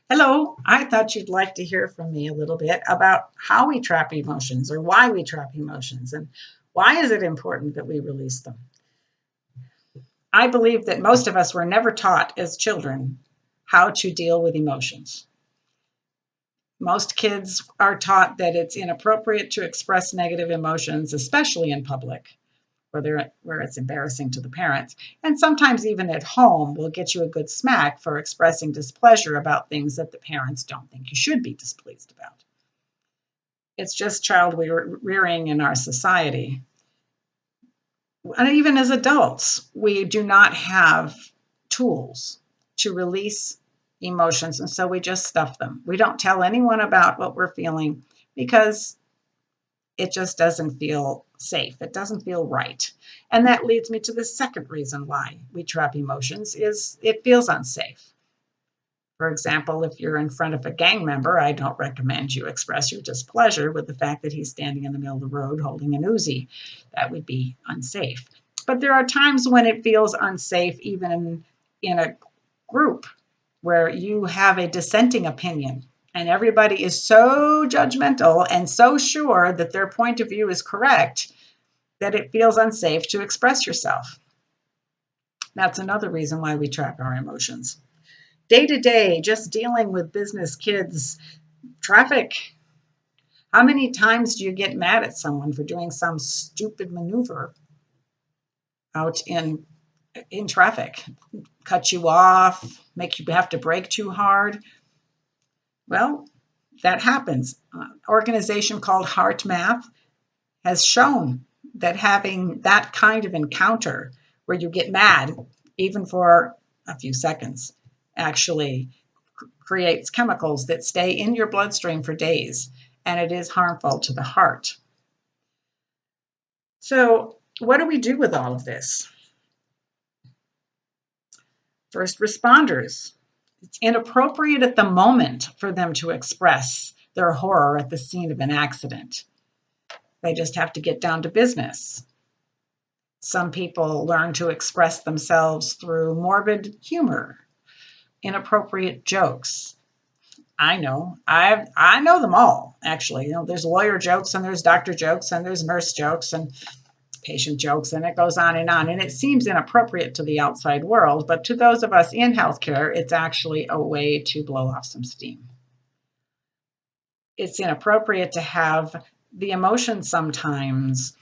Hello, I thought you'd like to hear from me a little bit about how we trap emotions or why we trap emotions and why is it important that we release them. I believe that most of us were never taught as children how to deal with emotions. Most kids are taught that it's inappropriate to express negative emotions, especially in public, where it's embarrassing to the parents. And sometimes even at home, we'll get you a good smack for expressing displeasure about things that the parents don't think you should be displeased about. It's just child rearing in our society. And even as adults, we do not have tools to release emotions. And so we just stuff them. We don't tell anyone about what we're feeling because it just doesn't feel safe. It doesn't feel right. And that leads me to the second reason why we trap emotions is it feels unsafe. For example, if you're in front of a gang member, I don't recommend you express your displeasure with the fact that he's standing in the middle of the road holding an Uzi. That would be unsafe. But there are times when it feels unsafe, even in a group where you have a dissenting opinion and everybody is so judgmental and so sure that their point of view is correct that it feels unsafe to express yourself. That's another reason why we trap our emotions. Day to day, just dealing with business, kids, traffic. How many times do you get mad at someone for doing some stupid maneuver out in traffic? Cut you off, make you have to brake too hard? Well, that happens. An organization called HeartMath has shown that having that kind of encounter where you get mad, even for a few seconds, actually creates chemicals that stay in your bloodstream for days, and it is harmful to the heart. So, what do we do with all of this? First responders. It's inappropriate at the moment for them to express their horror at the scene of an accident. They just have to get down to business. Some people learn to express themselves through morbid humor, inappropriate jokes. I know them all, actually. There's lawyer jokes and there's doctor jokes and there's nurse jokes and patient jokes, and it goes on and on. And it seems inappropriate to the outside world, but to those of us in healthcare, it's actually a way to blow off some steam. It's inappropriate to have the emotion sometimes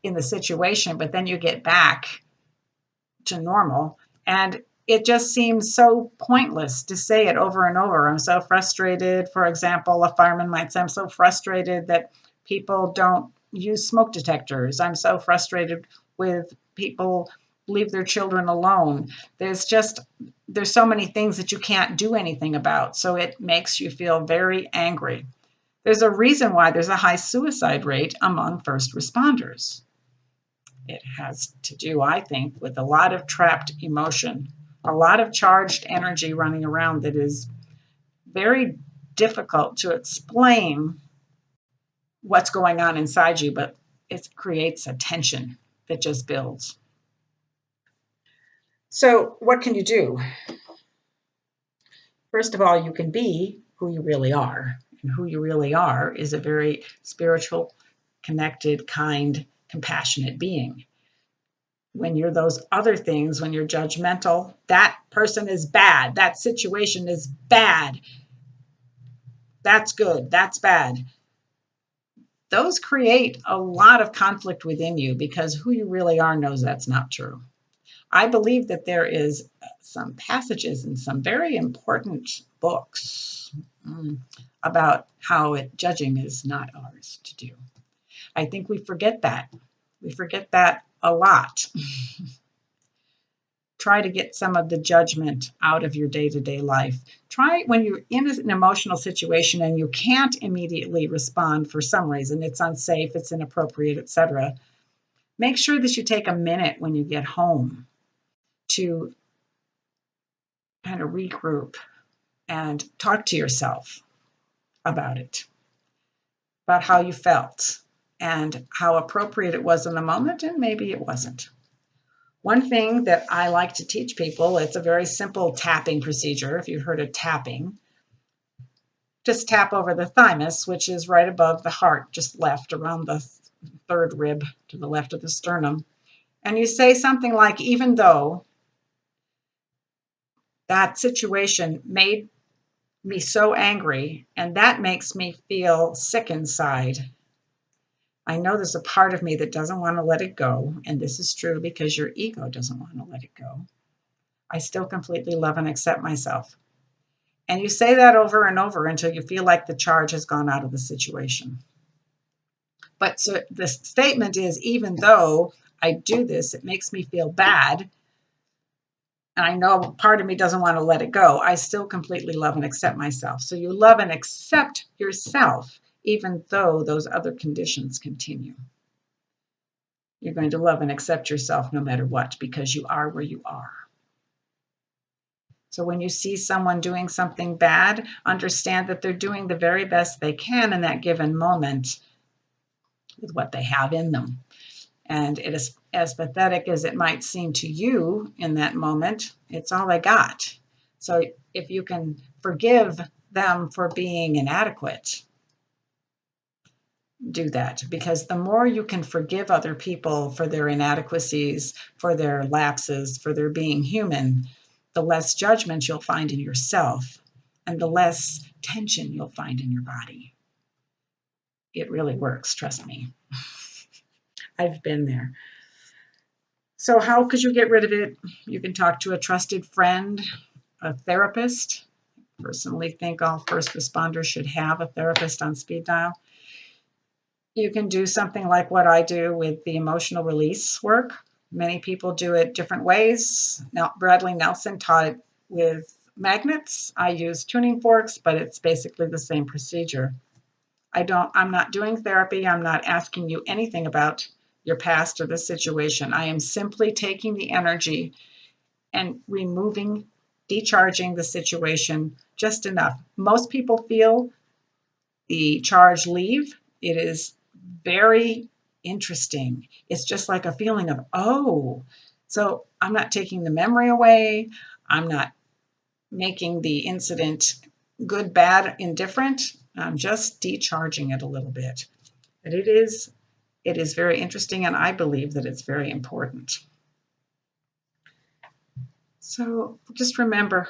in the situation, but then you get back to normal. And it just seems so pointless to say it over and over. I'm so frustrated. For example, a fireman might say, I'm so frustrated that people don't use smoke detectors. I'm so frustrated with people leave their children alone. There's so many things that you can't do anything about. So it makes you feel very angry. There's a reason why there's a high suicide rate among first responders. It has to do, I think, with a lot of trapped emotion, a lot of charged energy running around that is very difficult to explain what's going on inside you, but it creates a tension that just builds. So, what can you do? First of all, you can be who you really are. And who you really are is a very spiritual, connected, kind, compassionate being. When you're those other things, when you're judgmental, that person is bad, that situation is bad, that's good, that's bad. Those create a lot of conflict within you because who you really are knows that's not true. I believe that there is some passages in some very important books about how judging is not ours to do. I think we forget that. We forget that a lot. Try to get some of the judgment out of your day-to-day life. Try when you're in an emotional situation and you can't immediately respond for some reason, it's unsafe, it's inappropriate, etc. Make sure that you take a minute when you get home to kind of regroup and talk to yourself about it, about how you felt and how appropriate it was in the moment, and maybe it wasn't. One thing that I like to teach people, it's a very simple tapping procedure. If you've heard of tapping, just tap over the thymus, which is right above the heart, just left around the third rib to the left of the sternum. And you say something like, even though that situation made me so angry and that makes me feel sick inside, I know there's a part of me that doesn't want to let it go. And this is true because your ego doesn't want to let it go. I still completely love and accept myself. And you say that over and over until you feel like the charge has gone out of the situation. But so the statement is, even though I do this, it makes me feel bad. And I know part of me doesn't want to let it go. I still completely love and accept myself. So you love and accept yourself, even though those other conditions continue. You're going to love and accept yourself no matter what, because you are where you are. So when you see someone doing something bad, understand that they're doing the very best they can in that given moment with what they have in them. And it is as pathetic as it might seem to you in that moment, it's all I got. So if you can forgive them for being inadequate, do that, because the more you can forgive other people for their inadequacies, for their lapses, for their being human, the less judgment you'll find in yourself and the less tension you'll find in your body. It really works, trust me. I've been there. So how could you get rid of it? You can talk to a trusted friend, a therapist. I personally think all first responders should have a therapist on speed dial. You can do something like what I do with the emotional release work. Many people do it different ways. Now, Bradley Nelson taught it with magnets. I use tuning forks, but it's basically the same procedure. I'm not doing therapy. I'm not asking you anything about your past or the situation. I am simply taking the energy and removing, decharging the situation just enough. Most people feel the charge leave. It is very interesting. It's just like a feeling of, oh, so I'm not taking the memory away. I'm not making the incident good, bad, indifferent. I'm just decharging it a little bit. But it is very interesting, and I believe that it's very important. So just remember,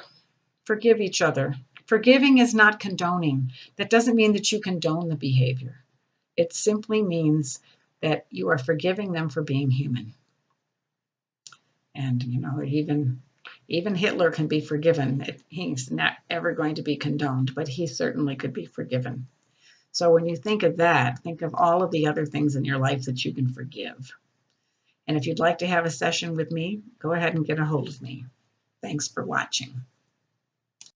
forgive each other. Forgiving is not condoning. That doesn't mean that you condone the behavior. It simply means that you are forgiving them for being human. And, even Hitler can be forgiven. He's not ever going to be condoned, but he certainly could be forgiven. So when you think of that, think of all of the other things in your life that you can forgive. And if you'd like to have a session with me, go ahead and get a hold of me. Thanks for watching.